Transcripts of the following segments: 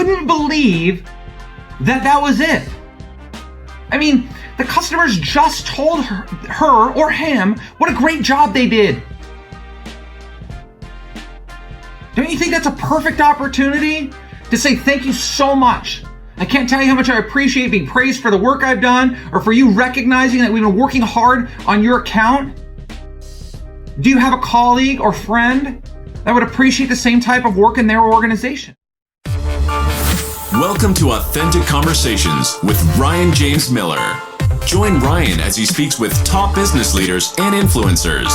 couldn't believe that was it. I mean, the customers just told her or him what a great job they did. Don't you think that's a perfect opportunity to say thank you so much? I can't tell you how much I appreciate being praised for the work I've done, or for you recognizing that we've been working hard on your account. Do you have a colleague or friend that would appreciate the same type of work in their organization? Welcome to Authentic Conversations with Ryan James Miller. Join Ryan as he speaks with top business leaders and influencers,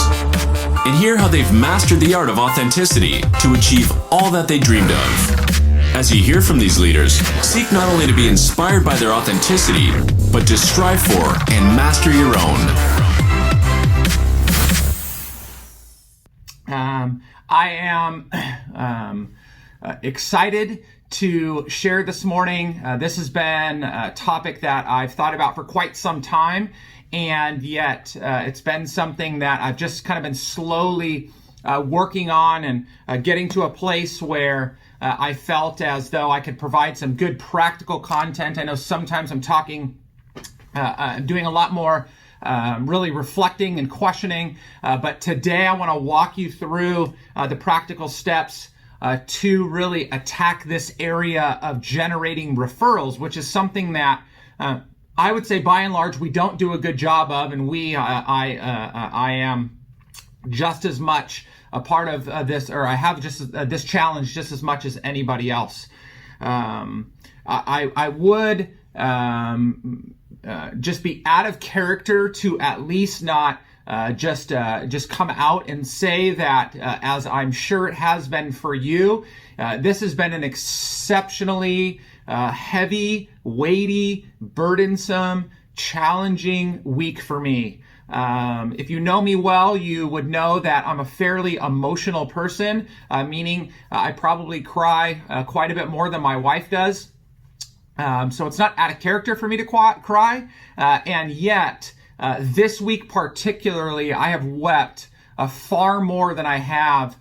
and hear how they've mastered the art of authenticity to achieve all that they dreamed of. As you hear from these leaders, seek not only to be inspired by their authenticity, but to strive for and master your own. I am excited to share this morning. This has been a topic that I've thought about for quite some time, and yet it's been something that I've just kind of been slowly working on and getting to a place where I felt as though I could provide some good practical content. I know sometimes I'm talking, doing a lot more really reflecting and questioning, but today I want to walk you through the practical steps to really attack this area of generating referrals, which is something that I would say by and large we don't do a good job of, and I am just as much a part of this, or I have just this challenge just as much as anybody else. I would just be out of character to at least not just come out and say that, as I'm sure it has been for you, this has been an exceptionally heavy, weighty, burdensome, challenging week for me. If you know me well, you would know that I'm a fairly emotional person, meaning I probably cry quite a bit more than my wife does. So it's not out of character for me to cry. And yet, this week particularly, I have wept far more than I have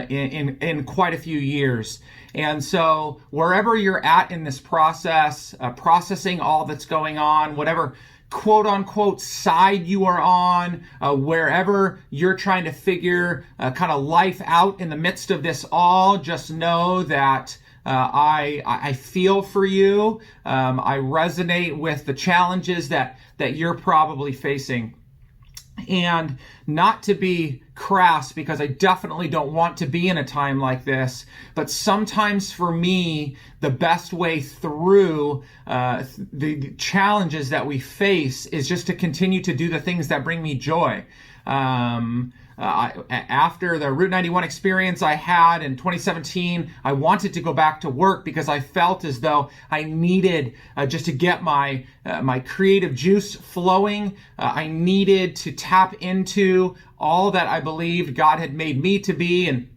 in quite a few years. And so wherever you're at in this process, processing all that's going on, whatever quote unquote side you are on, wherever you're trying to figure kind of life out in the midst of this all, just know that I feel for you. I resonate with the challenges that you're probably facing. And not to be crass, because I definitely don't want to be in a time like this, but sometimes for me, the best way through the challenges that we face is just to continue to do the things that bring me joy. After the Route 91 experience I had in 2017, I wanted to go back to work because I felt as though I needed just to get my creative juice flowing. I needed to tap into all that I believed God had made me to be, and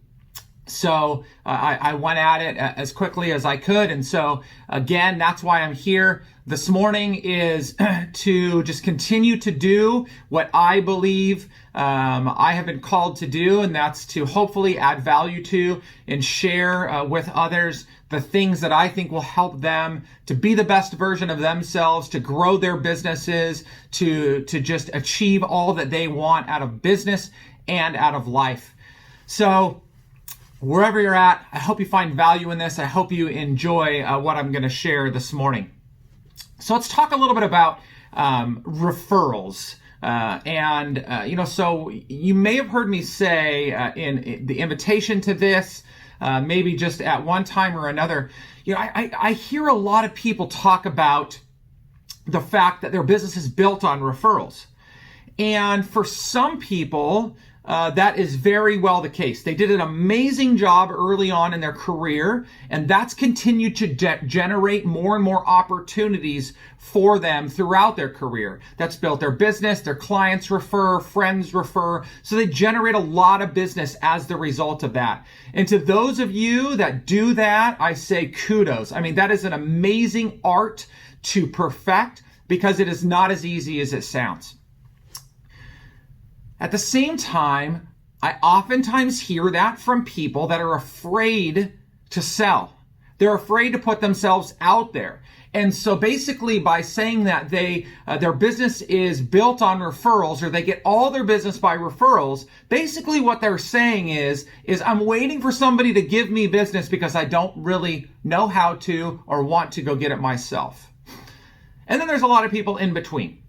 so I went at it as quickly as I could. And so again, that's why I'm here this morning, is to just continue to do what I believe I have been called to do, and that's to hopefully add value to and share with others the things that I think will help them to be the best version of themselves, to grow their businesses, to just achieve all that they want out of business and out of life. So wherever you're at, I hope you find value in this. I hope you enjoy what I'm going to share this morning. So let's talk a little bit about referrals. So you may have heard me say in the invitation to this, maybe just at one time or another, I hear a lot of people talk about the fact that their business is built on referrals. And for some people, that is very well the case. They did an amazing job early on in their career, and that's continued to generate more and more opportunities for them throughout their career. That's built their business, their clients refer, friends refer, so they generate a lot of business as the result of that. And to those of you that do that, I say kudos. I mean, that is an amazing art to perfect, because it is not as easy as it sounds. At the same time, I oftentimes hear that from people that are afraid to sell. They're afraid to put themselves out there. And so basically by saying that their business is built on referrals, or they get all their business by referrals, basically what they're saying is I'm waiting for somebody to give me business because I don't really know how to or want to go get it myself. And then there's a lot of people in between.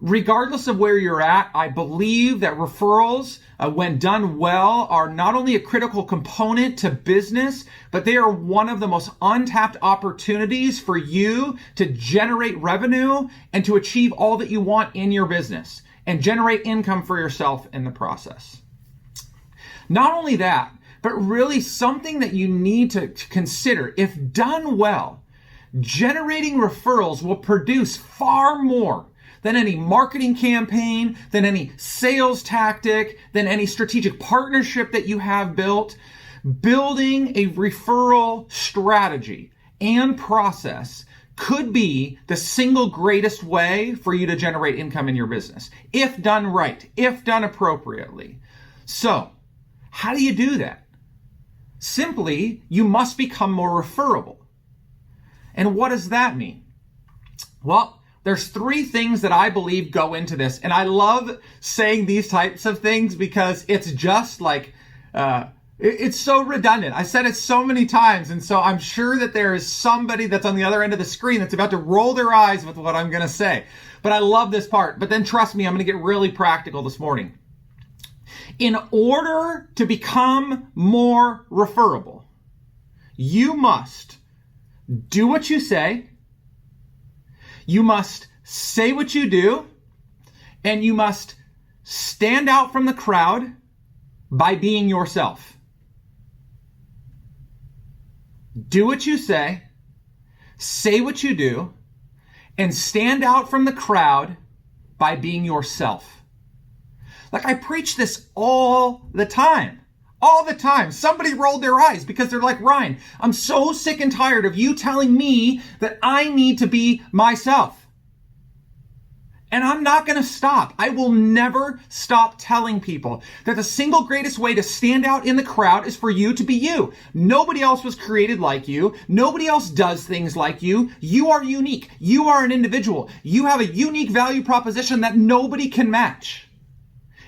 Regardless of where you're at, I believe that referrals, when done well, are not only a critical component to business, but they are one of the most untapped opportunities for you to generate revenue and to achieve all that you want in your business and generate income for yourself in the process. Not only that, but really something that you need to consider. If done well, generating referrals will produce far more than any marketing campaign, than any sales tactic, than any strategic partnership that you have built. Building a referral strategy and process could be the single greatest way for you to generate income in your business, if done right, if done appropriately. So, how do you do that? Simply, you must become more referable. And what does that mean? Well, there's 3 things that I believe go into this. And I love saying these types of things because it's just like, it's so redundant. I said it so many times. And so I'm sure that there is somebody that's on the other end of the screen that's about to roll their eyes with what I'm going to say. But I love this part. But then trust me, I'm going to get really practical this morning. In order to become more referable, you must do what you say. You must say what you do, and you must stand out from the crowd by being yourself. Do what you say what you do, and stand out from the crowd by being yourself. Like, I preach this all the time. All the time. Somebody rolled their eyes because they're like, Ryan, I'm so sick and tired of you telling me that I need to be myself. And I'm not going to stop. I will never stop telling people that the single greatest way to stand out in the crowd is for you to be you. Nobody else was created like you. Nobody else does things like you. You are unique. You are an individual. You have a unique value proposition that nobody can match.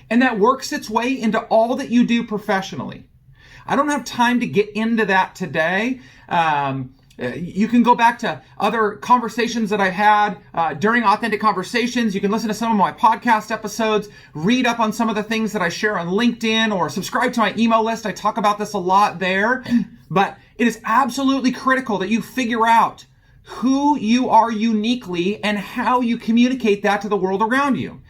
And that works its way into all that you do professionally. I don't have time to get into that today. You can go back to other conversations that I've had during Authentic Conversations. You can listen to some of my podcast episodes, read up on some of the things that I share on LinkedIn, or subscribe to my email list. I talk about this a lot there. But it is absolutely critical that you figure out who you are uniquely and how you communicate that to the world around you.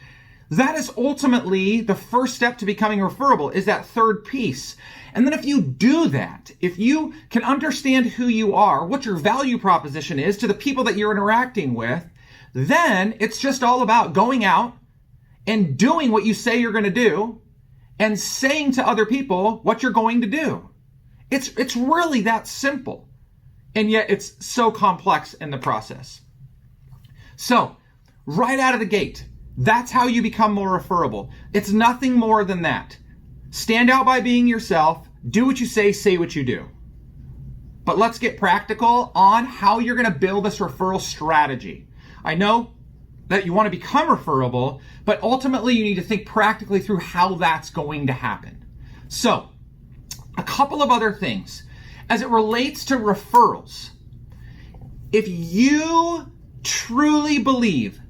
That is ultimately the first step to becoming referable, is that third piece. And then if you do that, if you can understand who you are, what your value proposition is to the people that you're interacting with, then it's just all about going out and doing what you say you're going to do and saying to other people what you're going to do. It's really that simple. And yet it's so complex in the process. So, right out of the gate, that's how you become more referable. It's nothing more than that. Stand out by being yourself, do what you say what you do. But let's get practical on how you're going to build this referral strategy. I know that you want to become referable, but ultimately you need to think practically through how that's going to happen. So, a couple of other things. As it relates to referrals, if you truly believe,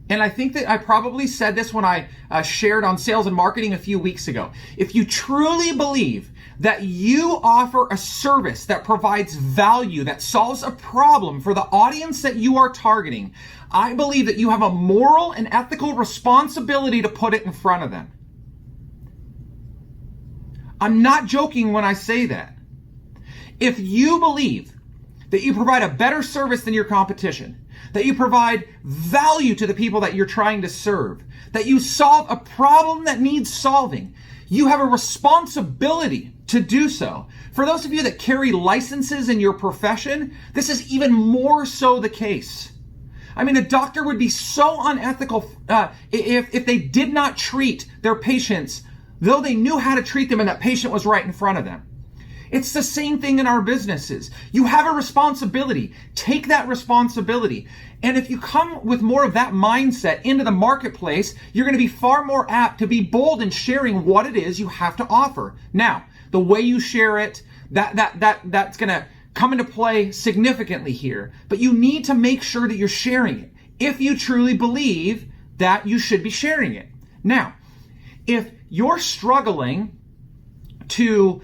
and I think that I probably said this when I shared on sales and marketing a few weeks ago. If you truly believe that you offer a service that provides value, that solves a problem for the audience that you are targeting, I believe that you have a moral and ethical responsibility to put it in front of them. I'm not joking when I say that. If you believe that you provide a better service than your competition, that you provide value to the people that you're trying to serve, that you solve a problem that needs solving, you have a responsibility to do so. For those of you that carry licenses in your profession, this is even more so the case. I mean, a doctor would be so unethical if they did not treat their patients, though they knew how to treat them and that patient was right in front of them. It's the same thing in our businesses. You have a responsibility. Take that responsibility. And if you come with more of that mindset into the marketplace, you're going to be far more apt to be bold in sharing what it is you have to offer. Now, the way you share it, that's going to come into play significantly here. But you need to make sure that you're sharing it if you truly believe that you should be sharing it. Now, if you're struggling to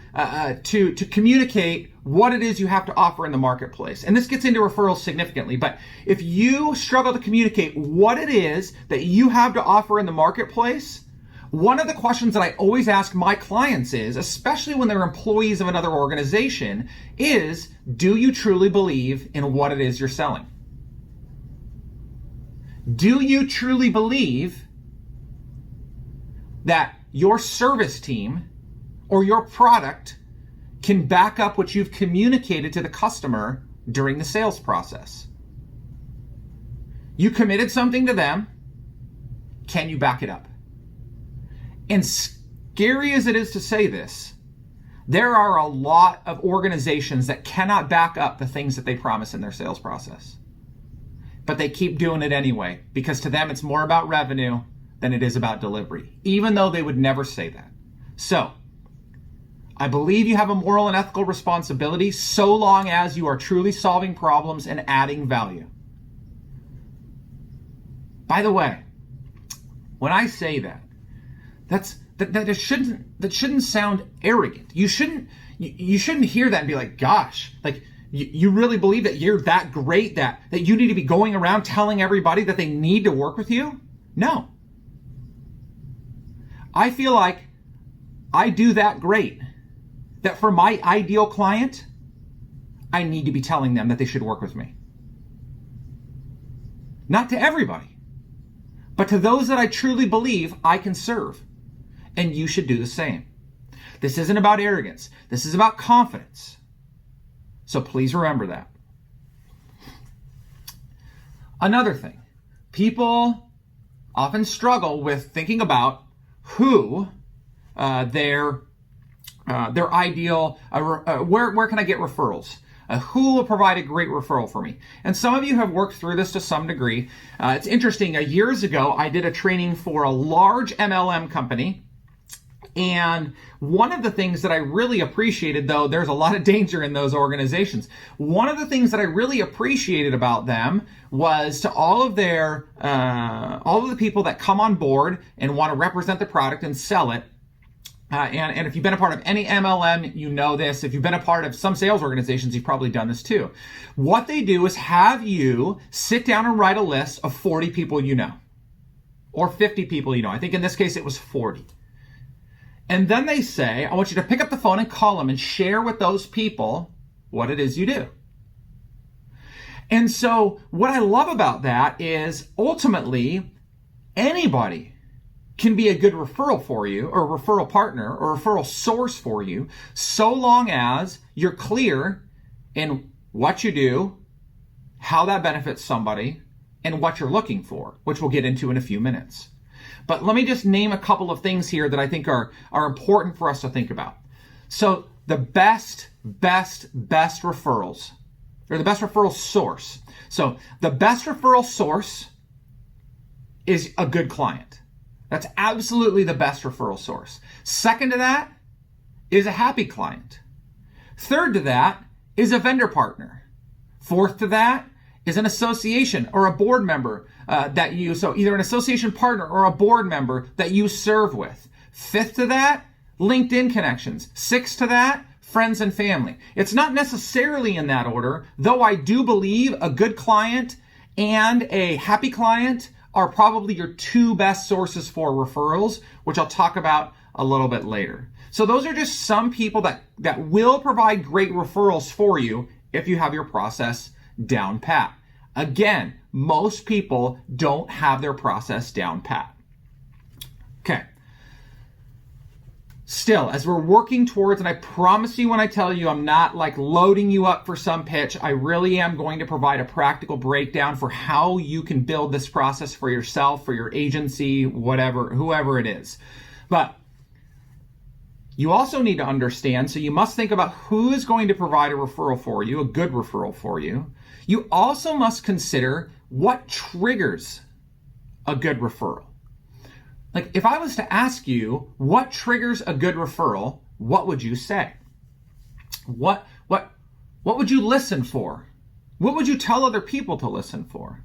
communicate what it is you have to offer in the marketplace, and this gets into referrals significantly, but if you struggle to communicate what it is that you have to offer in the marketplace, one of the questions that I always ask my clients is, especially when they're employees of another organization, is, do you truly believe in what it is you're selling? Do you truly believe that your service team or your product can back up what you've communicated to the customer during the sales process? You committed something to them. Can you back it up? And scary as it is to say this, there are a lot of organizations that cannot back up the things that they promise in their sales process. But they keep doing it anyway, because to them it's more about revenue than it is about delivery, even though they would never say that. So, I believe you have a moral and ethical responsibility so long as you are truly solving problems and adding value. By the way, when I say that shouldn't sound arrogant. You shouldn't hear that and be like, gosh, like you really believe that you're that great that you need to be going around telling everybody that they need to work with you? No. I feel like I do that great, that for my ideal client, I need to be telling them that they should work with me. Not to everybody, but to those that I truly believe I can serve. And you should do the same. This isn't about arrogance. This is about confidence. So please remember that. Another thing, people often struggle with thinking about who their ideal, where can I get referrals? Who will provide a great referral for me? And some of you have worked through this to some degree. It's interesting. Years ago, I did a training for a large MLM company. And one of the things that I really appreciated, though there's a lot of danger in those organizations, one of the things that I really appreciated about them was to all of the people that come on board and want to represent the product and sell it. And if you've been a part of any MLM, you know this. If you've been a part of some sales organizations, you've probably done this too. What they do is have you sit down and write a list of 40 people you know, or 50 people you know. I think in this case it was 40. And then they say, I want you to pick up the phone and call them and share with those people what it is you do. And so what I love about that is ultimately anybody can be a good referral for you, or a referral partner, or a referral source for you, so long as you're clear in what you do, how that benefits somebody, and what you're looking for, which we'll get into in a few minutes. But let me just name a couple of things here that I think are important for us to think about. So the best referrals, or the best referral source. So the best referral source is a good client. That's absolutely the best referral source. Second to that is a happy client. Third to that is a vendor partner. Fourth to that is an association or a board member so either an association partner or a board member that you serve with. Fifth to that, LinkedIn connections. Sixth to that, friends and family. It's not necessarily in that order, though I do believe a good client and a happy client are probably your two best sources for referrals, which I'll talk about a little bit later. So those are just some people that will provide great referrals for you if you have your process down pat. Again, most people don't have their process down pat. Okay. Still, as we're working towards, and I promise you when I tell you I'm not like loading you up for some pitch, I really am going to provide a practical breakdown for how you can build this process for yourself, for your agency, whatever, whoever it is. But You also need to understand, so you must think about who is going to provide a referral for you, a good referral for you. You also must consider what triggers a good referral. Like if I was to ask you what triggers a good referral, what would you say? What would you listen for? What would you tell other people to listen for?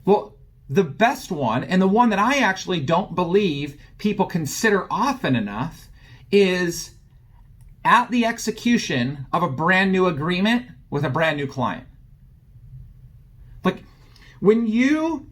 Well, the best one, and the one that I actually don't believe people consider often enough, is at the execution of a brand new agreement with a brand new client. Like when you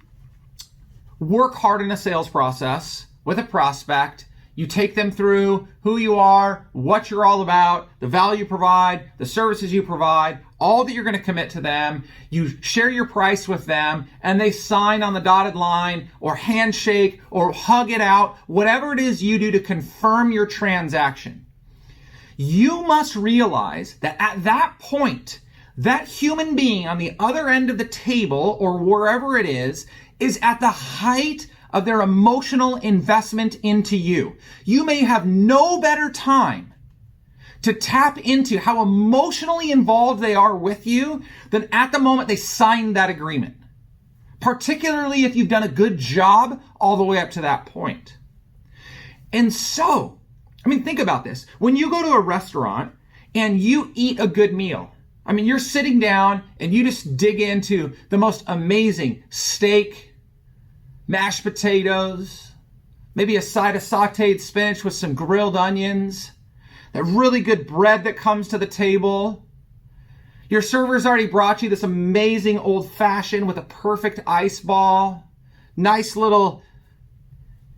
work hard in a sales process with a prospect, you take them through who you are, what you're all about, the value you provide, the services you provide, all that you're going to commit to them. You share your price with them, and they sign on the dotted line or handshake or hug it out, whatever it is you do to confirm your transaction. You must realize that at that point, that human being on the other end of the table or wherever it is at the height of their emotional investment into you. You may have no better time to tap into how emotionally involved they are with you than at the moment they signed that agreement. Particularly if you've done a good job all the way up to that point. And so, think about this. When you go to a restaurant and you eat a good meal, you're sitting down and you just dig into the most amazing steak, mashed potatoes, maybe a side of sauteed spinach with some grilled onions, that really good bread that comes to the table. Your server's already brought you this amazing old fashioned with a perfect ice ball, nice little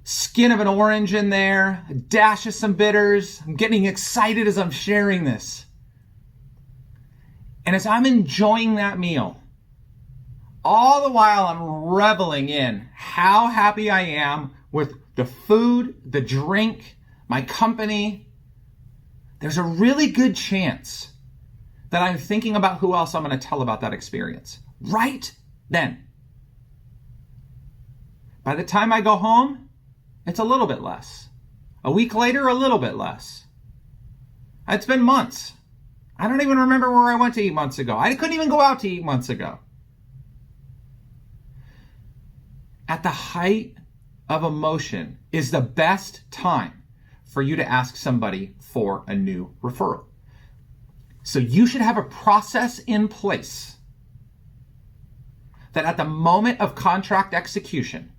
skin of an orange in there, a dash of some bitters. I'm getting excited as I'm sharing this. And as I'm enjoying that meal, all the while I'm reveling in how happy I am with the food, the drink, my company, there's a really good chance that I'm thinking about who else I'm going to tell about that experience right then. By the time I go home, it's a little bit less. A week later, a little bit less. It's been months. I don't even remember where I went to eat months ago. I couldn't even go out to eat months ago. At the height of emotion is the best time for you to ask somebody for a new referral. So you should have a process in place that at the moment of contract execution,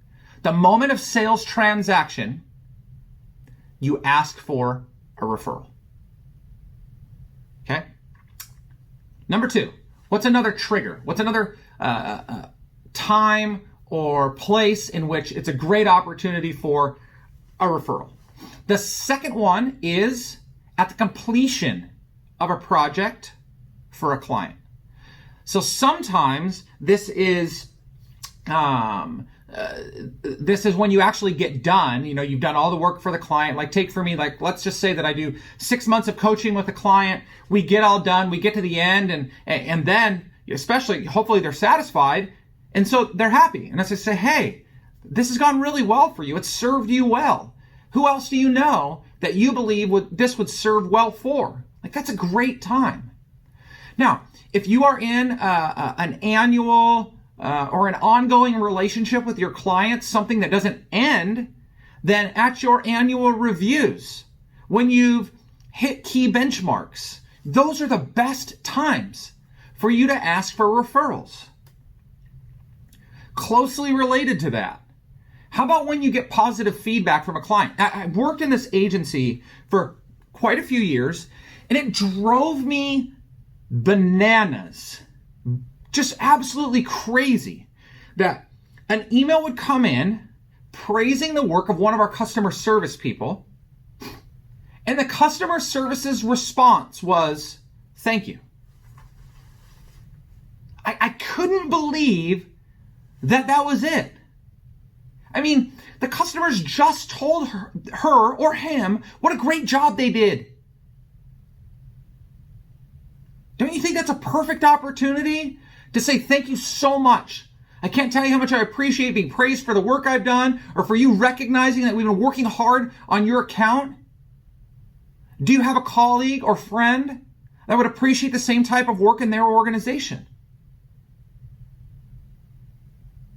the moment of sales transaction, you ask for a referral. Okay? Number 2, what's another trigger? What's another time or place in which it's a great opportunity for a referral? The second one is at the completion of a project for a client. So sometimes this is when you actually get done. You've done all the work for the client. Like take for me, let's just say that I do 6 months of coaching with a client. We get all done. We get to the end, and then especially hopefully they're satisfied. And so they're happy. And as I say, hey, this has gone really well for you. It's served you well. Who else do you know that you believe this would serve well for? That's a great time. Now, if you are in an annual or an ongoing relationship with your clients, something that doesn't end, then at your annual reviews, when you've hit key benchmarks, those are the best times for you to ask for referrals. Closely related to that, how about when you get positive feedback from a client? I've worked in this agency for quite a few years, and it drove me bananas, just absolutely crazy, that an email would come in praising the work of one of our customer service people, and the customer service's response was, thank you. I couldn't believe that was it. The customers just told her or him what a great job they did. Don't you think that's a perfect opportunity to say thank you so much? I can't tell you how much I appreciate being praised for the work I've done or for you recognizing that we've been working hard on your account. Do you have a colleague or friend that would appreciate the same type of work in their organization?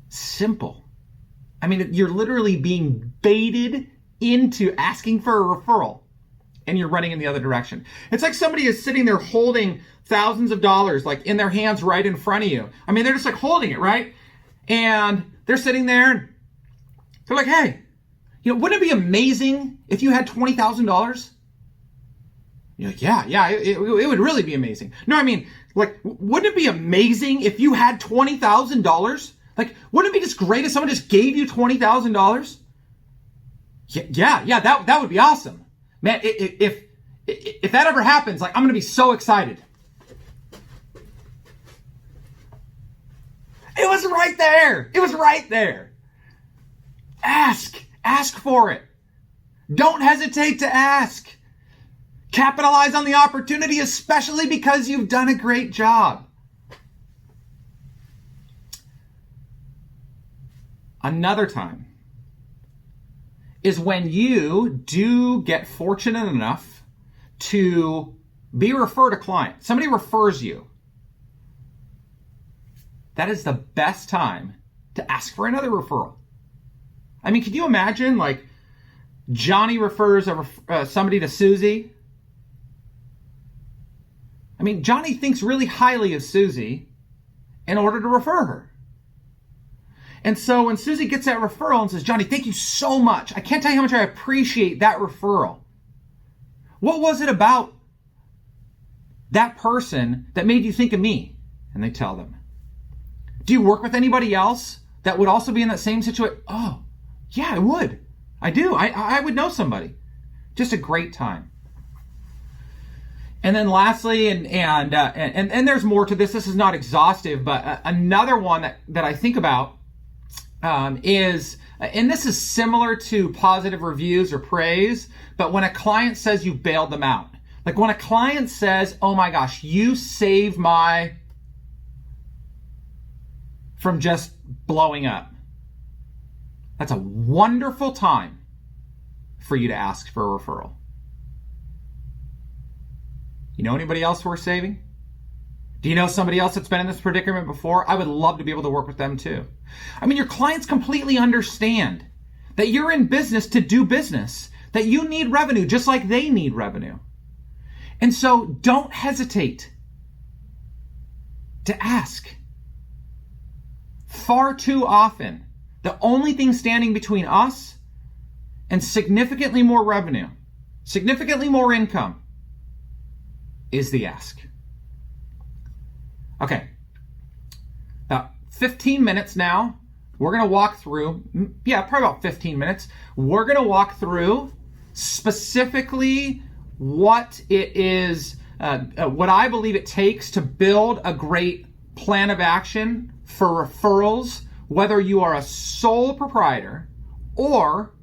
Simple. I mean, you're literally being baited into asking for a referral and you're running in the other direction. It's like somebody is sitting there holding thousands of dollars like in their hands right in front of you. I mean, they're just like holding it, right? And they're sitting there and they're like, hey, wouldn't it be amazing if you had $20,000? You're like, yeah, it would really be amazing. No, I mean, like, wouldn't it be amazing if you had $20,000? Like, wouldn't it be just great if someone just gave you $20,000? Yeah, that would be awesome. Man, if that ever happens, like, I'm going to be so excited. It was right there. It was right there. Ask for it. Don't hesitate to ask. Capitalize on the opportunity, especially because you've done a great job. Another time is when you do get fortunate enough to be referred a client. Somebody refers you. That is the best time to ask for another referral. I mean, can you imagine, like, Johnny refers somebody to Susie? I mean, Johnny thinks really highly of Susie in order to refer her. And so when Susie gets that referral and says, Johnny, thank you so much. I can't tell you how much I appreciate that referral. What was it about that person that made you think of me? And they tell them. Do you work with anybody else that would also be in that same situation? Oh, yeah, I would. I do. I would know somebody. Just a great time. And then lastly, and there's more to this. This is not exhaustive, but another one that I think about is, and this is similar to positive reviews or praise, but when a client says you bailed them out. Like when a client says, oh my gosh, you saved my from just blowing up. That's a wonderful time for you to ask for a referral. You know anybody else worth saving? Do you know somebody else that's been in this predicament before? I would love to be able to work with them too. I mean, your clients completely understand that you're in business to do business, that you need revenue just like they need revenue. And so don't hesitate to ask. Far too often, the only thing standing between us and significantly more revenue, significantly more income, is the ask. Okay, about 15 minutes now. We're going to walk through, probably about 15 minutes. We're going to walk through specifically what it is, what I believe it takes to build a great plan of action for referrals, whether you are a sole proprietor or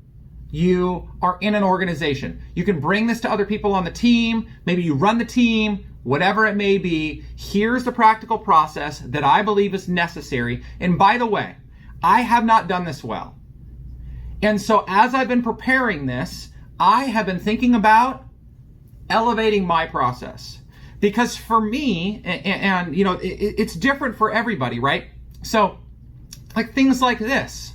you are in an organization. You can bring this to other people on the team. Maybe you run the team, whatever it may be. Here's the practical process that I believe is necessary. And by the way, I have not done this well. And so as I've been preparing this, I have been thinking about elevating my process. Because for me, and you know, it's different for everybody, right? So, like things like this.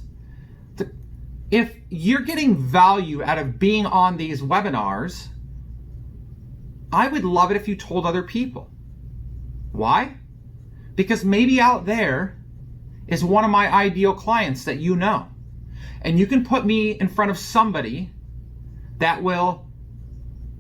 If you're getting value out of being on these webinars, I would love it if you told other people. Why? Because maybe out there is one of my ideal clients that you know. And you can put me in front of somebody that will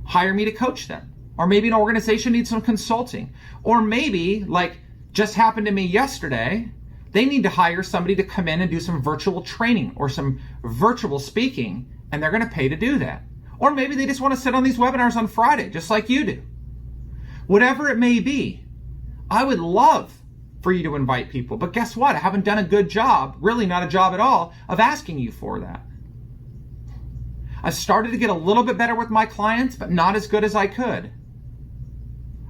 hire me to coach them. Or maybe an organization needs some consulting. Or maybe, like just happened to me yesterday, they need to hire somebody to come in and do some virtual training or some virtual speaking, and they're going to pay to do that. Or maybe they just want to sit on these webinars on Friday, just like you do. Whatever it may be, I would love for you to invite people. But guess what? I haven't done a good job, really not a job at all, of asking you for that. I've started to get a little bit better with my clients, but not as good as I could.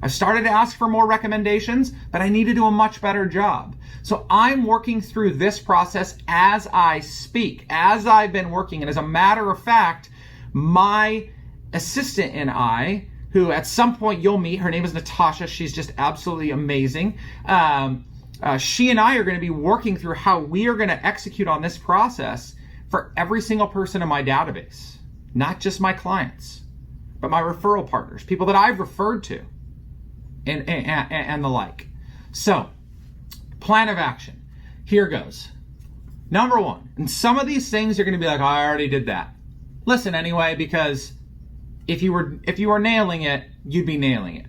I've started to ask for more recommendations, but I need to do a much better job. So I'm working through this process as I speak, as I've been working. And as a matter of fact, my assistant and I, who at some point you'll meet, her name is Natasha. She's just absolutely amazing. She and I are going to be working through how we are going to execute on this process for every single person in my database, not just my clients, but my referral partners, people that I've referred to, and the like. So, plan of action. Here goes. Number one, and some of these things you're going to be like, oh, I already did that. Listen anyway, because if you were nailing it, you'd be nailing it.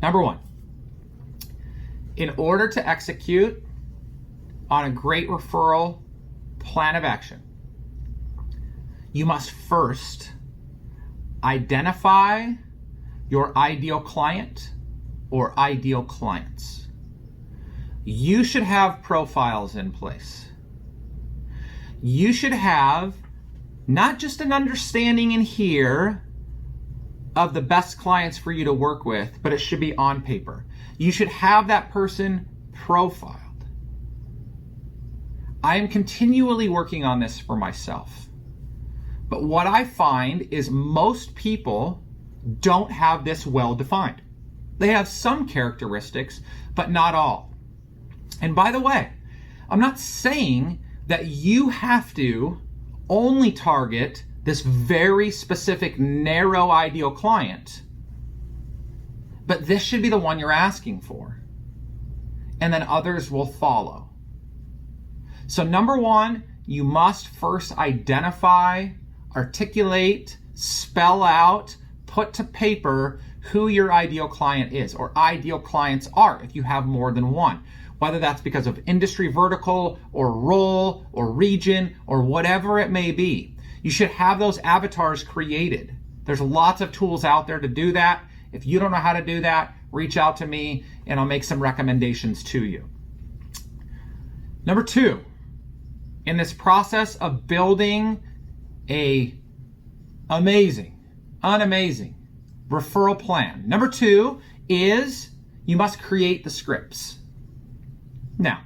Number one, in order to execute on a great referral plan of action, you must first identify your ideal client or ideal clients. You should have profiles in place. You should have not just an understanding in here of the best clients for you to work with, but it should be on paper. You should have that person profiled. I am continually working on this for myself. But what I find is most people don't have this well defined. They have some characteristics, but not all. And by the way, I'm not saying that you have to only target this very specific, narrow, ideal client, but this should be the one you're asking for. And then others will follow. So number one, you must first identify, articulate, spell out, put to paper who your ideal client is, or ideal clients are if you have more than one. Whether that's because of industry vertical or role or region or whatever it may be. You should have those avatars created. There's lots of tools out there to do that. If you don't know how to do that, reach out to me and I'll make some recommendations to you. Number two, in this process of building an amazing referral plan, number two is you must create the scripts. Now,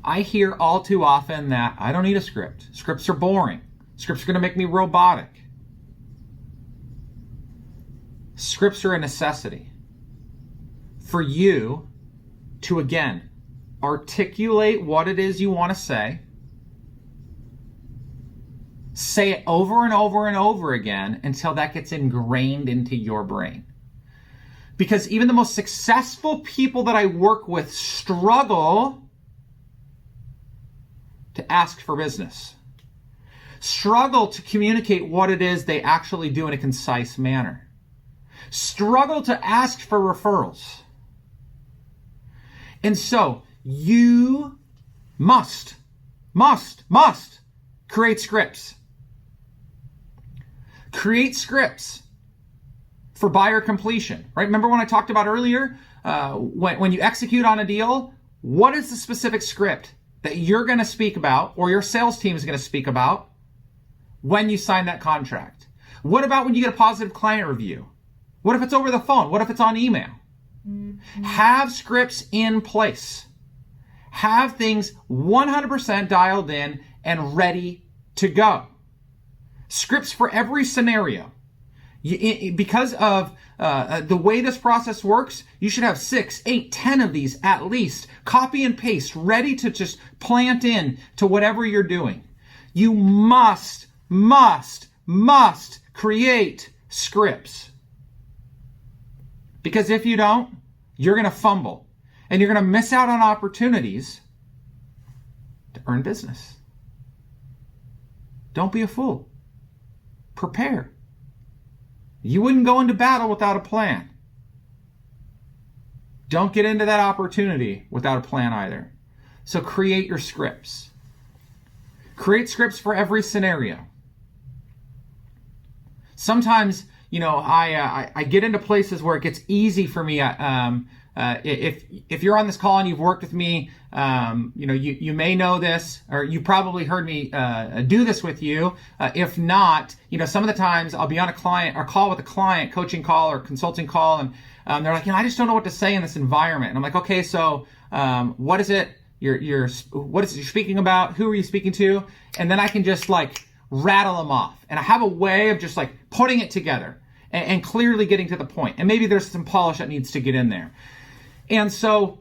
I hear all too often that I don't need a script. Scripts are boring. Scripts are going to make me robotic. Scripts are a necessity for you to, again, articulate what it is you want to say. Say it over and over and over again until that gets ingrained into your brain. Because even the most successful people that I work with struggle to ask for business, struggle to communicate what it is they actually do in a concise manner, struggle to ask for referrals. And so you must create scripts. Create scripts for buyer completion, right? Remember when I talked about earlier, when you execute on a deal, what is the specific script that you're going to speak about or your sales team is going to speak about when you sign that contract? What about when you get a positive client review? What if it's over the phone? What if it's on email? Mm-hmm. Have scripts in place. Have things 100% dialed in and ready to go. Scripts for every scenario. Because of the way this process works, you should have 6, 8, 10 of these at least. Copy and paste, ready to just plant in to whatever you're doing. You must create scripts. Because if you don't, you're going to fumble. And you're going to miss out on opportunities to earn business. Don't be a fool. Prepare. You wouldn't go into battle without a plan. Don't get into that opportunity without a plan either. So create your scripts. Create scripts for every scenario. Sometimes, I get into places where it gets easy for me if you're on this call and you've worked with me, you may know this, or you probably heard me do this with you. If not, some of the times I'll be on a call with a client, coaching call or consulting call, and they're like, I just don't know what to say in this environment. And I'm like, okay, so what is it you're speaking about? Who are you speaking to? And then I can just like rattle them off, and I have a way of just like putting it together and clearly getting to the point. And maybe there's some polish that needs to get in there. And so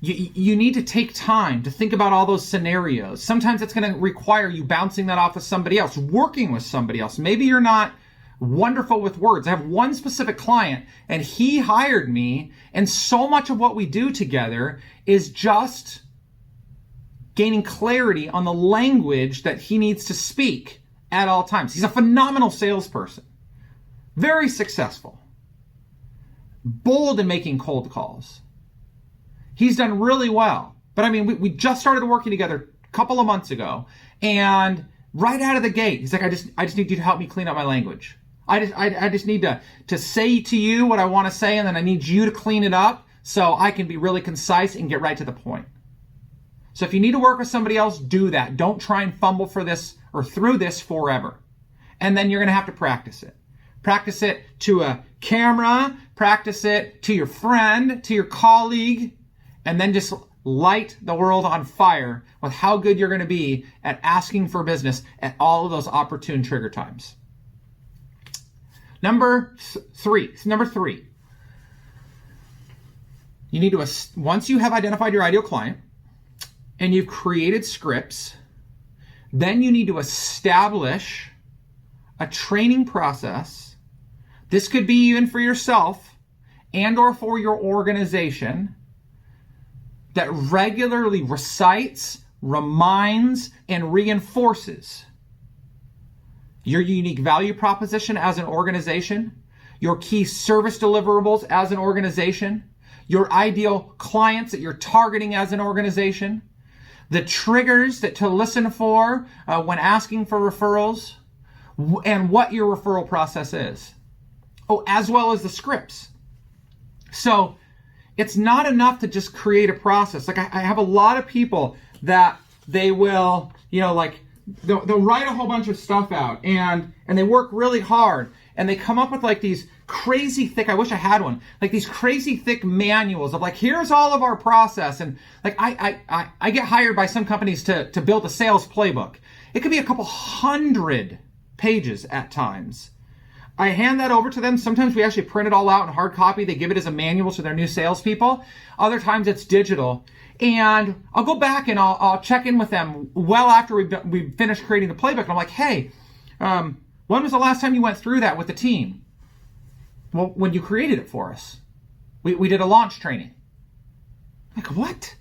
you need to take time to think about all those scenarios. Sometimes it's going to require you bouncing that off of somebody else, working with somebody else. Maybe you're not wonderful with words. I have one specific client, and he hired me, and so much of what we do together is just gaining clarity on the language that he needs to speak at all times. He's a phenomenal salesperson, very successful, bold in making cold calls. He's done really well. But I mean, we just started working together a couple of months ago, and right out of the gate, he's like, I just need you to help me clean up my language. I just need to say to you what I want to say, and then I need you to clean it up so I can be really concise and get right to the point. So if you need to work with somebody else, do that. Don't try and fumble for this or through this forever. And then you're going to have to practice it. Practice it to a camera, practice it to your friend, to your colleague, and then just light the world on fire with how good you're going to be at asking for business at all of those opportune trigger times. Number three, you need to, once you have identified your ideal client and you've created scripts, then you need to establish a training process. This could be even for yourself and or for your organization that regularly recites, reminds, and reinforces your unique value proposition as an organization, your key service deliverables as an organization, your ideal clients that you're targeting as an organization, the triggers that to listen for when asking for referrals, and what your referral process is. Oh, as well as the scripts. So it's not enough to just create a process. Like I have a lot of people that they will, they'll write a whole bunch of stuff out and they work really hard and they come up with like these crazy thick, I wish I had one, like these crazy thick manuals of like, here's all of our process. And like I get hired by some companies to build a sales playbook. It could be a couple hundred pages at times. I hand that over to them. Sometimes we actually print it all out in hard copy. They give it as a manual to their new salespeople. Other times it's digital. And I'll go back and I'll check in with them well after we've finished creating the playbook. And I'm like, hey, when was the last time you went through that with the team? Well, when you created it for us. We did a launch training. I'm like, what?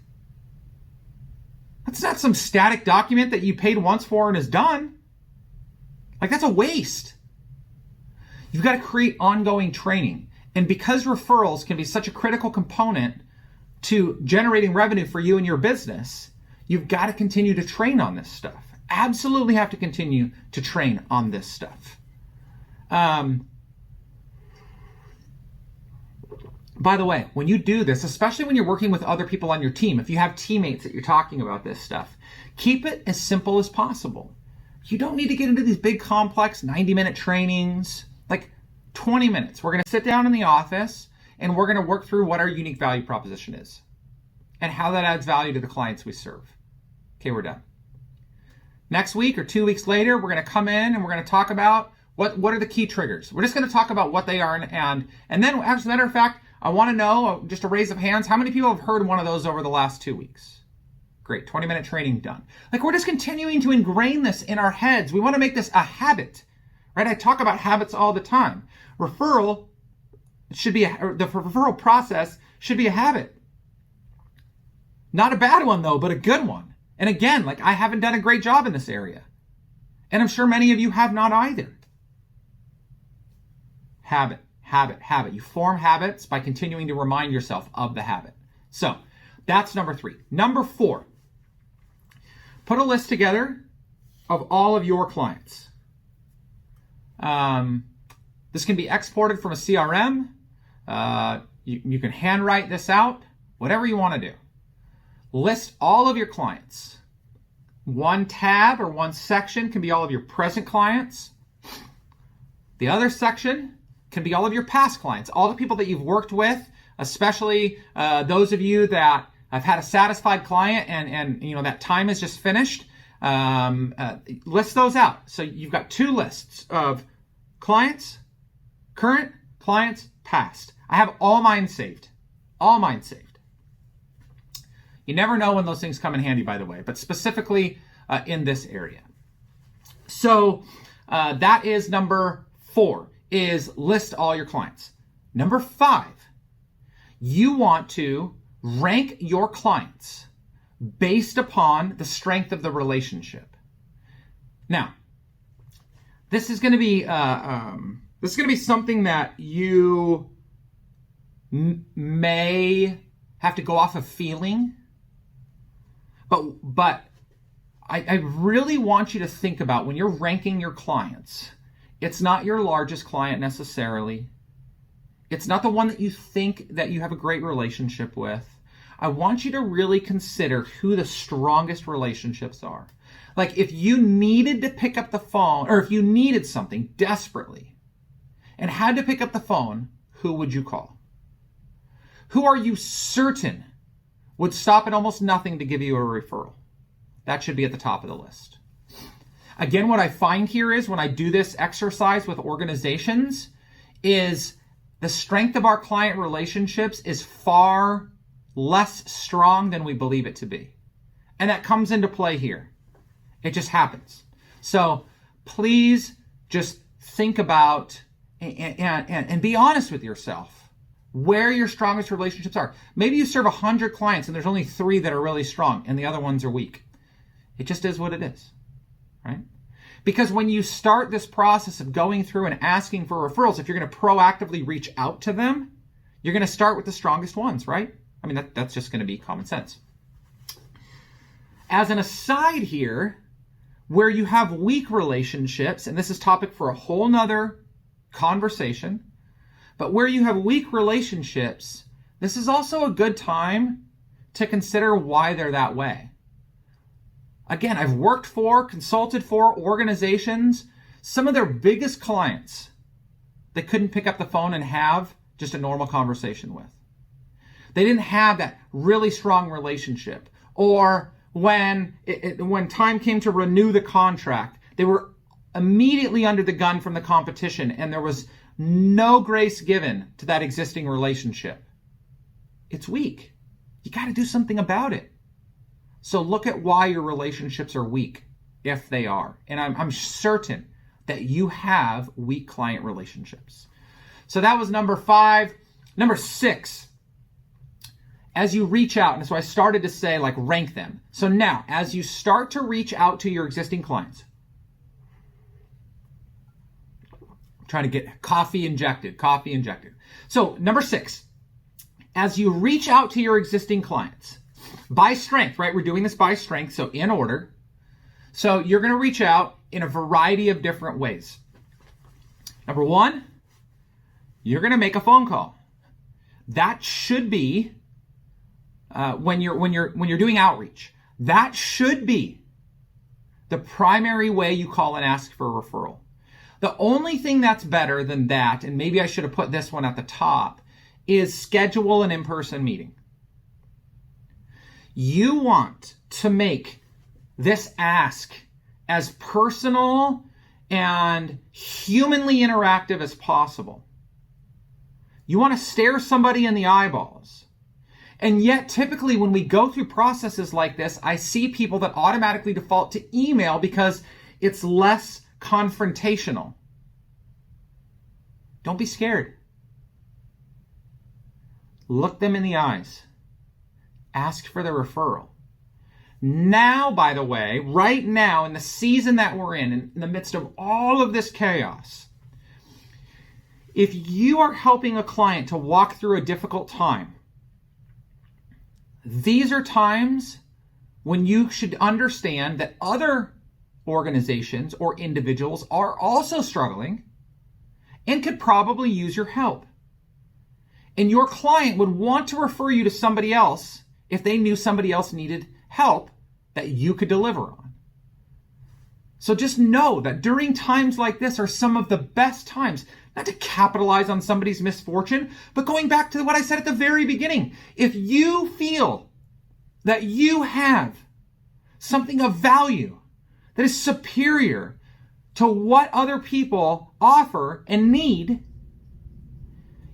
That's not some static document that you paid once for and is done. Like, that's a waste. You've got to create ongoing training. And because referrals can be such a critical component to generating revenue for you and your business, you've got to continue to train on this stuff. Absolutely have to continue to train on this stuff. By the way, when you do this, especially when you're working with other people on your team, if you have teammates that you're talking about this stuff, keep it as simple as possible. You don't need to get into these big, complex 90-minute trainings. Like 20 minutes. We're going to sit down in the office and we're going to work through what our unique value proposition is and how that adds value to the clients we serve. Okay, we're done. Next week or 2 weeks later, we're going to come in and we're going to talk about what are the key triggers. We're just going to talk about what they are and then, as a matter of fact, I want to know, just a raise of hands, how many people have heard one of those over the last 2 weeks? Great, 20-minute training done. Like, we're just continuing to ingrain this in our heads. We want to make this a habit. Right? I talk about habits all the time. The referral process should be a habit. Not a bad one though, but a good one. And again, like I haven't done a great job in this area. And I'm sure many of you have not either. Habit. You form habits by continuing to remind yourself of the habit. So that's number 3. Number 4, put a list together of all of your clients. This can be exported from a CRM. You can handwrite this out, whatever you want to do. List all of your clients. One tab or one section can be all of your present clients. The other section can be all of your past clients, all the people that you've worked with, especially those of you that have had a satisfied client and you know that time is just finished. List those out. So you've got two lists of clients, current, clients, past. I have all mine saved. All mine saved. You never know when those things come in handy, by the way, but specifically in this area. So that is number 4, is list all your clients. Number 5, you want to rank your clients based upon the strength of the relationship. Now, this is going to be something that you may have to go off of feeling. But I really want you to think about when you're ranking your clients, it's not your largest client necessarily. It's not the one that you think that you have a great relationship with. I want you to really consider who the strongest relationships are. Like if you needed to pick up the phone, or if you needed something desperately and had to pick up the phone, who would you call? Who are you certain would stop at almost nothing to give you a referral? That should be at the top of the list. Again, what I find here is when I do this exercise with organizations is the strength of our client relationships is far less strong than we believe it to be. And that comes into play here. It just happens. So please just think about and be honest with yourself where your strongest relationships are. Maybe you serve 100 clients and there's only 3 that are really strong and the other ones are weak. It just is what it is, right? Because when you start this process of going through and asking for referrals, if you're going to proactively reach out to them, you're going to start with the strongest ones, right? I mean, that's just going to be common sense. As an aside here, where you have weak relationships, and this is topic for a whole nother conversation, but where you have weak relationships, this is also a good time to consider why they're that way. Again, I've worked for, consulted for organizations, some of their biggest clients they couldn't pick up the phone and have just a normal conversation with. They didn't have that really strong relationship. Or when time came to renew the contract, they were immediately under the gun from the competition and there was no grace given to that existing relationship. It's weak. You got to do something about it. So look at why your relationships are weak, if they are. And I'm certain that you have weak client relationships. So that was number 5. Number 6, as you reach out, and so I started to say, like, rank them. So now, as you start to reach out to your existing clients, trying to get coffee injected. So number 6, as you reach out to your existing clients, by strength, right? We're doing this by strength, so in order. So you're going to reach out in a variety of different ways. Number 1, you're going to make a phone call. That should be when you're doing outreach. That should be the primary way you call and ask for a referral. The only thing that's better than that, and maybe I should have put this one at the top, is schedule an in-person meeting. You want to make this ask as personal and humanly interactive as possible. You want to stare somebody in the eyeballs. And yet, typically, when we go through processes like this, I see people that automatically default to email because it's less confrontational. Don't be scared. Look them in the eyes. Ask for the referral. Now, by the way, right now, in the season that we're in the midst of all of this chaos, if you are helping a client to walk through a difficult time, these are times when you should understand that other organizations or individuals are also struggling and could probably use your help. And your client would want to refer you to somebody else if they knew somebody else needed help that you could deliver on. So just know that during times like this are some of the best times, not to capitalize on somebody's misfortune, but going back to what I said at the very beginning. If you feel that you have something of value that is superior to what other people offer and need,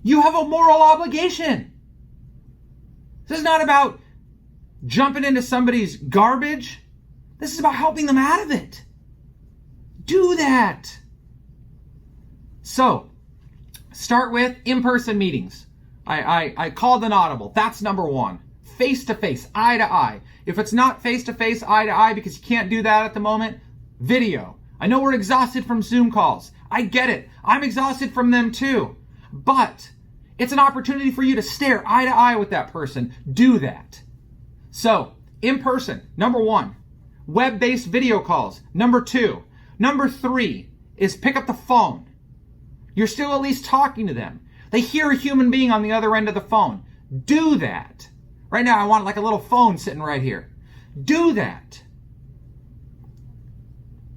you have a moral obligation. This is not about jumping into somebody's garbage. This is about helping them out of it. Do that. So, start with in-person meetings. I called an audible. That's number one. Face-to-face, eye-to-eye. If it's not face-to-face, eye-to-eye, because you can't do that at the moment, video. I know we're exhausted from Zoom calls. I get it. I'm exhausted from them too. But it's an opportunity for you to stare eye-to-eye with that person. Do that. So, in person, number one. Web-based video calls, number two. Number three is pick up the phone. You're still at least talking to them. They hear a human being on the other end of the phone. Do that. Right now, I want like a little phone sitting right here. Do that.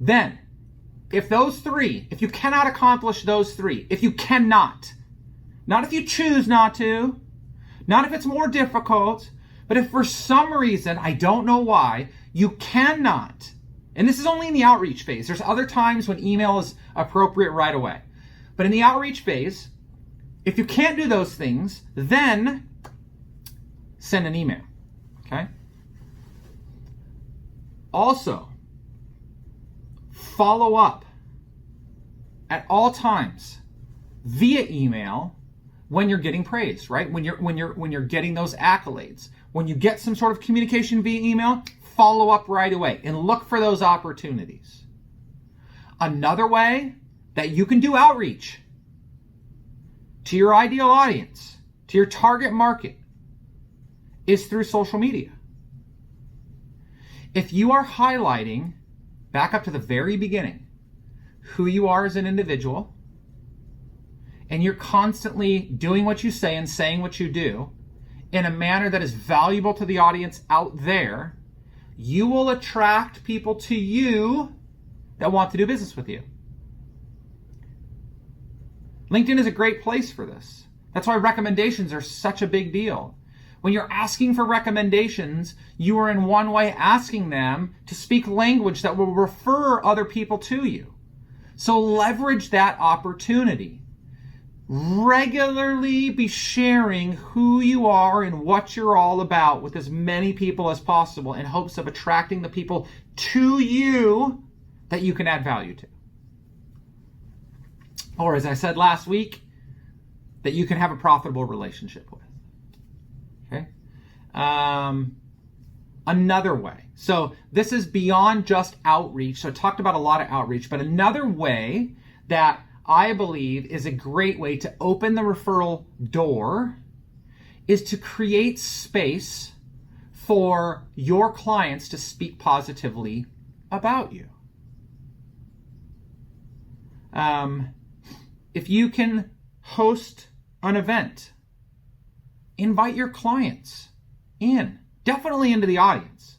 Then, if you cannot accomplish those three, if you cannot, not if you choose not to, not if it's more difficult, but if for some reason, I don't know why, you cannot, and this is only in the outreach phase. There's other times when email is appropriate right away. But in the outreach phase, if you can't do those things, then send an email, okay? Also, follow up at all times via email when you're getting praise, right? When you're getting those accolades. When you get some sort of communication via email, follow up right away and look for those opportunities. Another way that you can do outreach to your ideal audience, to your target market, is through social media. If you are highlighting, back up to the very beginning, who you are as an individual, and you're constantly doing what you say and saying what you do in a manner that is valuable to the audience out there, you will attract people to you that want to do business with you. LinkedIn is a great place for this. That's why recommendations are such a big deal. When you're asking for recommendations, you are in one way asking them to speak language that will refer other people to you. So leverage that opportunity. Regularly be sharing who you are and what you're all about with as many people as possible in hopes of attracting the people to you that you can add value to. Or as I said last week, that you can have a profitable relationship with. Okay? Another way. So this is beyond just outreach. So I talked about a lot of outreach, but another way that I believe is a great way to open the referral door is to create space for your clients to speak positively about you. If you can host an event, invite your clients in, definitely into the audience,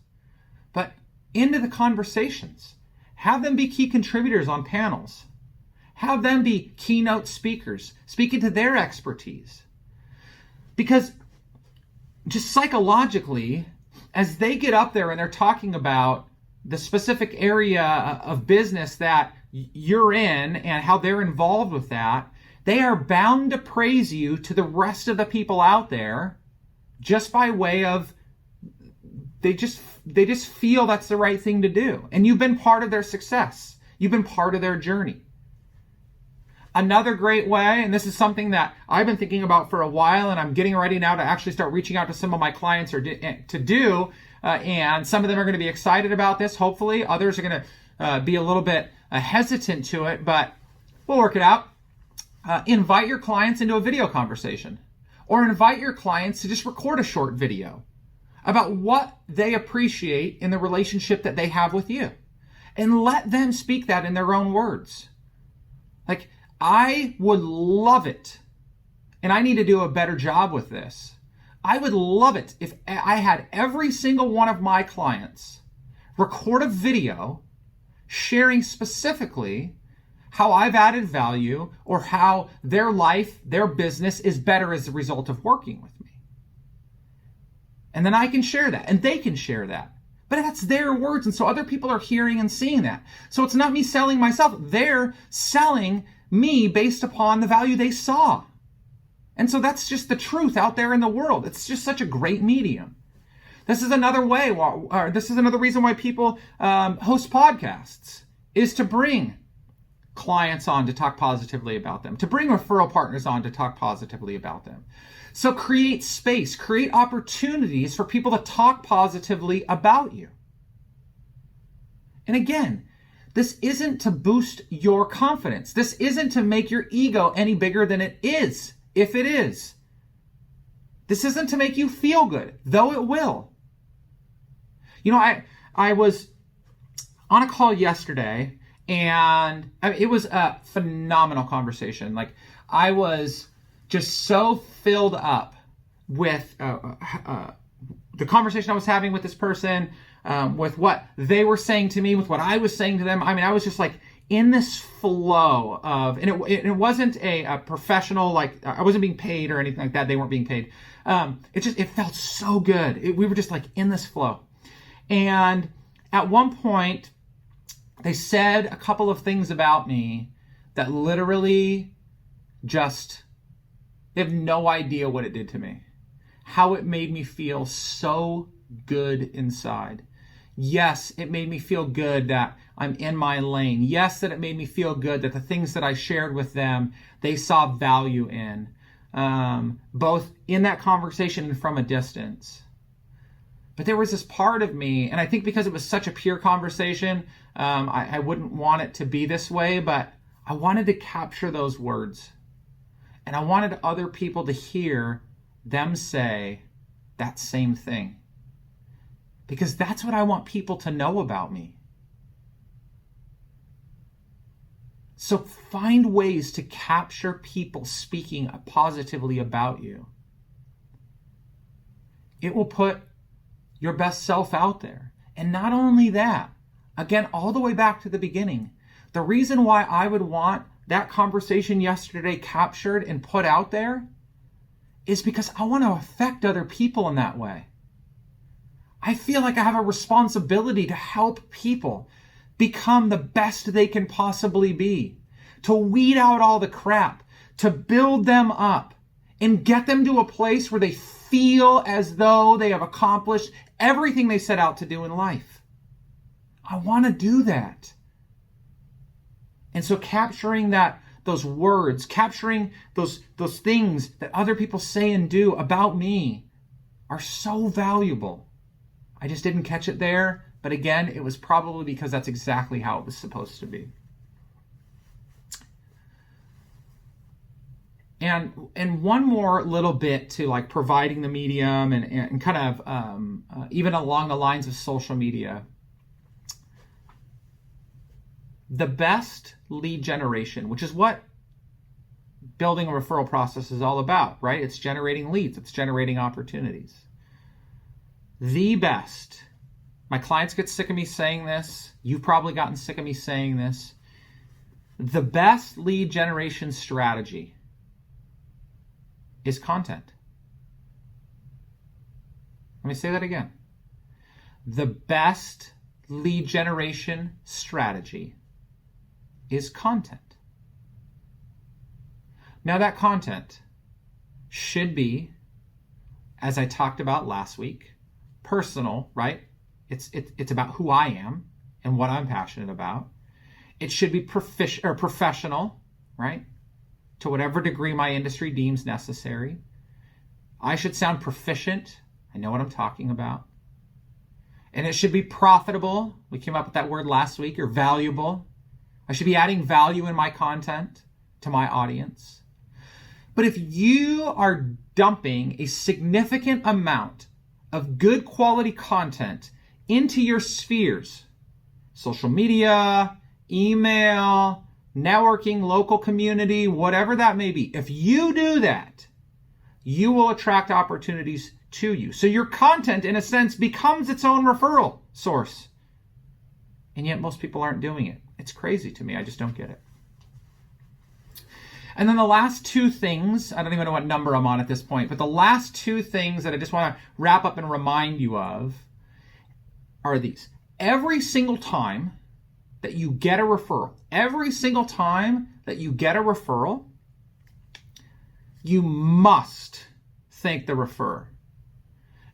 but into the conversations. Have them be key contributors on panels. Have them be keynote speakers, speaking to their expertise. Because just psychologically, as they get up there and they're talking about the specific area of business that you're in and how they're involved with that, they are bound to praise you to the rest of the people out there just by way of they just feel that's the right thing to do. And you've been part of their success. You've been part of their journey. Another great way, and this is something that I've been thinking about for a while, and I'm getting ready now to actually start reaching out to some of my clients and some of them are going to be excited about this, hopefully. Others are going to be a little bit hesitant to it, but we'll work it out. Invite your clients into a video conversation, or invite your clients to just record a short video about what they appreciate in the relationship that they have with you, and let them speak that in their own words. Like, I would love it and I need to do a better job with this. I would love it if I had every single one of my clients record a video sharing specifically how I've added value or how their life, their business is better as a result of working with me. And then I can share that and they can share that. But that's their words. And so other people are hearing and seeing that. So it's not me selling myself. They're selling me based upon the value they saw. And so that's just the truth out there in the world. It's just such a great medium. This is another way, or this is another reason why people host podcasts, is to bring clients on to talk positively about them, to bring referral partners on to talk positively about them. So create space, create opportunities for people to talk positively about you. And again, this isn't to boost your confidence. This isn't to make your ego any bigger than it is, if it is. This isn't to make you feel good, though it will. You know, I was on a call yesterday, and it was a phenomenal conversation. Like, I was just so filled up with the conversation I was having with this person, with what they were saying to me, with what I was saying to them. I mean, I was just like in this flow of, and it wasn't a professional, like I wasn't being paid or anything like that. They weren't being paid. It felt so good. We were just like in this flow. And at one point, they said a couple of things about me that literally just, they have no idea what it did to me. How it made me feel so good inside. Yes, it made me feel good that I'm in my lane. Yes, that it made me feel good that the things that I shared with them, they saw value in, both in that conversation and from a distance. But there was this part of me, and I think because it was such a pure conversation, I wouldn't want it to be this way, but I wanted to capture those words. And I wanted other people to hear them say that same thing. Because that's what I want people to know about me. So find ways to capture people speaking positively about you. It will put your best self out there. And not only that, again, all the way back to the beginning, the reason why I would want that conversation yesterday captured and put out there is because I want to affect other people in that way. I feel like I have a responsibility to help people become the best they can possibly be, to weed out all the crap, to build them up and get them to a place where they feel as though they have accomplished everything they set out to do in life. I want to do that. And so capturing those words, capturing those things that other people say and do about me are so valuable. I just didn't catch it there, but again, it was probably because that's exactly how it was supposed to be. And one more little bit to like providing the medium and kind of even along the lines of social media. The best lead generation, which is what building a referral process is all about, right? It's generating leads, it's generating opportunities. The best. My clients get sick of me saying this. You've probably gotten sick of me saying this. The best lead generation strategy is content. Let me say that again. The best lead generation strategy is content. Now that content should be, as I talked about last week, personal, right? It's about who I am and what I'm passionate about. It should be professional, right? To whatever degree my industry deems necessary. I should sound proficient. I know what I'm talking about. And it should be profitable. We came up with that word last week, or valuable. I should be adding value in my content to my audience. But if you are dumping a significant amount of good quality content into your spheres, social media, email, networking, local community, whatever that may be, if you do that, you will attract opportunities to you. So your content, in a sense, becomes its own referral source. And yet most people aren't doing it. It's crazy to me. I just don't get it. And then the last two things, I don't even know what number I'm on at this point, but the last two things that I just want to wrap up and remind you of are these. Every single time that you get a referral, you must thank the referrer.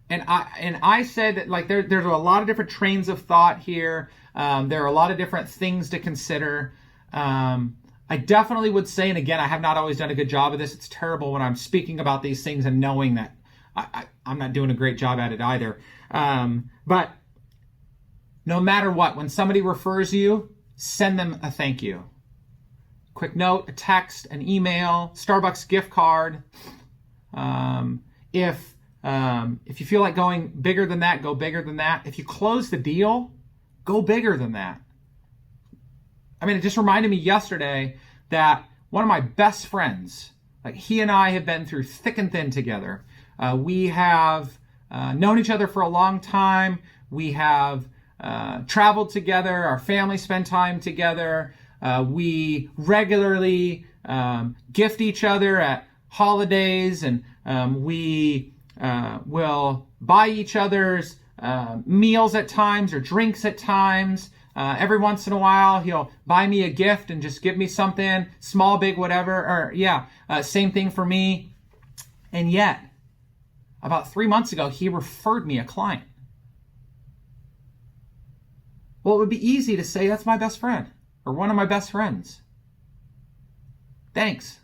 And I said that, like, there's a lot of different trains of thought here. There are a lot of different things to consider. I definitely would say, and again, I have not always done a good job of this. It's terrible when I'm speaking about these things and knowing that I'm not doing a great job at it either. But no matter what, when somebody refers you, send them a thank you. Quick note, a text, an email, Starbucks gift card. If you feel like going bigger than that, go bigger than that. If you close the deal, go bigger than that. I mean, it just reminded me yesterday that one of my best friends, like, he and I have been through thick and thin together. We have known each other for a long time. We have traveled together. Our families spend time together. We regularly gift each other at holidays, and we will buy each other's meals at times or drinks at times. Every once in a while, he'll buy me a gift and just give me something, small, big, whatever. Or same thing for me. And yet, about 3 months ago, he referred me a client. Well, it would be easy to say, that's my best friend or one of my best friends. Thanks.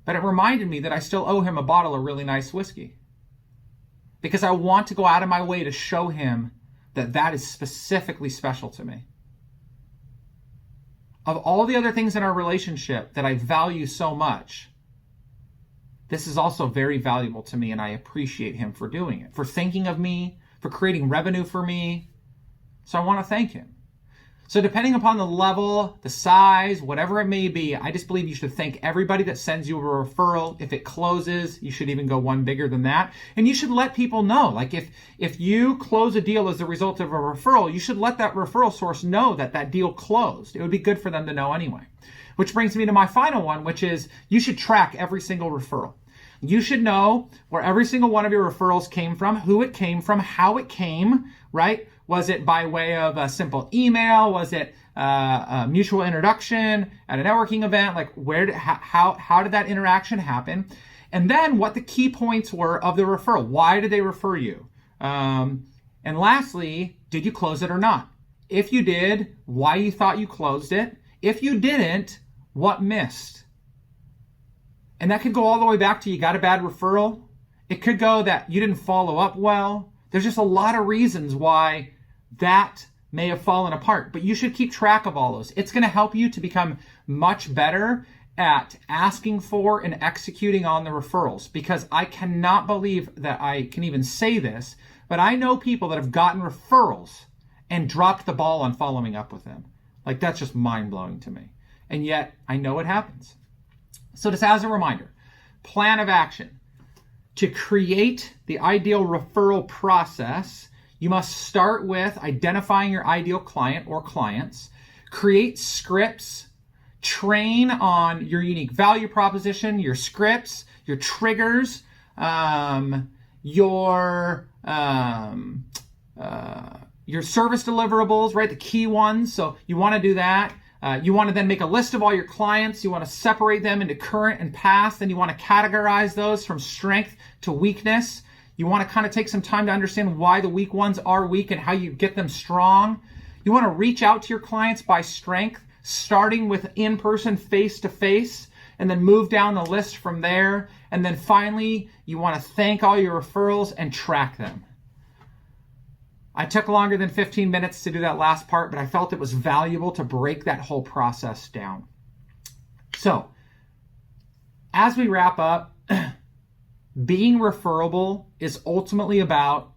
But it reminded me that I still owe him a bottle of really nice whiskey, because I want to go out of my way to show him that is specifically special to me. Of all the other things in our relationship that I value so much, this is also very valuable to me, and I appreciate him for doing it, for thinking of me, for creating revenue for me. So I want to thank him. So depending upon the level, the size, whatever it may be, I just believe you should thank everybody that sends you a referral. If it closes, you should even go one bigger than that. And you should let people know. Like, if you close a deal as a result of a referral, you should let that referral source know that deal closed. It would be good for them to know anyway. Which brings me to my final one, which is you should track every single referral. You should know where every single one of your referrals came from, who it came from, how it came, right? Was it by way of a simple email? Was it a mutual introduction at a networking event? Like, how did that interaction happen? And then what the key points were of the referral. Why did they refer you? And lastly, did you close it or not? If you did, why you thought you closed it? If you didn't, what missed? And that could go all the way back to you got a bad referral. It could go that you didn't follow up well. There's just a lot of reasons why that may have fallen apart, but you should keep track of all those. It's going to help you to become much better at asking for and executing on the referrals, because I cannot believe that I can even say this, but I know people that have gotten referrals and dropped the ball on following up with them. Like, that's just mind-blowing to me. And yet I know it happens. So just as a reminder, plan of action. To create the ideal referral process, you must start with identifying your ideal client or clients, create scripts, train on your unique value proposition, your scripts, your triggers, your service deliverables, right? The key ones. So you want to do that. You want to then make a list of all your clients. You want to separate them into current and past. Then you want to categorize those from strength to weakness. You want to kind of take some time to understand why the weak ones are weak and how you get them strong. You want to reach out to your clients by strength, starting with in-person, face-to-face, and then move down the list from there. And then finally, you want to thank all your referrals and track them. I took longer than 15 minutes to do that last part, but I felt it was valuable to break that whole process down. So, as we wrap up, being referable is ultimately about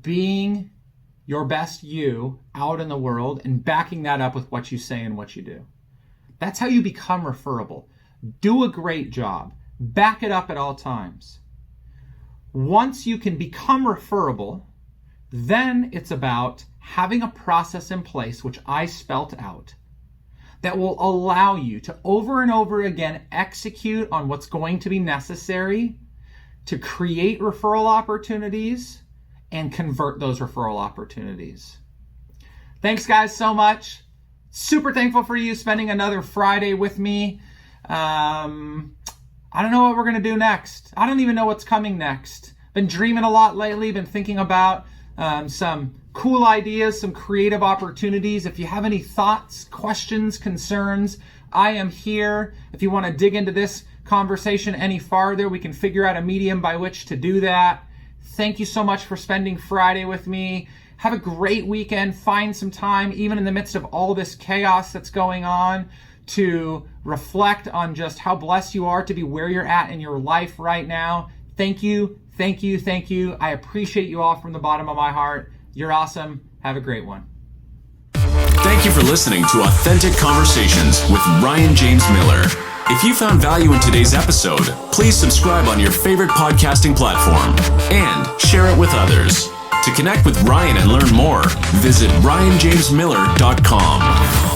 being your best you out in the world and backing that up with what you say and what you do. That's how you become referable. Do a great job. Back it up at all times. Once you can become referable, then it's about having a process in place, which I spelt out, that will allow you to over and over again execute on what's going to be necessary to create referral opportunities and convert those referral opportunities. Thanks, guys, so much. Super thankful for you spending another Friday with me. I don't know what we're going to do next. I don't even know what's coming next. Been dreaming a lot lately, been thinking about some cool ideas, some creative opportunities. If you have any thoughts, questions, concerns, I am here. If you want to dig into this conversation any farther, we can figure out a medium by which to do that. Thank you so much for spending Friday with me. Have a great weekend. Find some time, even in the midst of all this chaos that's going on, to reflect on just how blessed you are to be where you're at in your life right now. Thank you, thank you, thank you. I appreciate you all from the bottom of my heart. You're awesome. Have a great one. Thank you for listening to Authentic Conversations with Ryan James Miller. If you found value in today's episode, please subscribe on your favorite podcasting platform and share it with others. To connect with Ryan and learn more, visit ryanjamesmiller.com.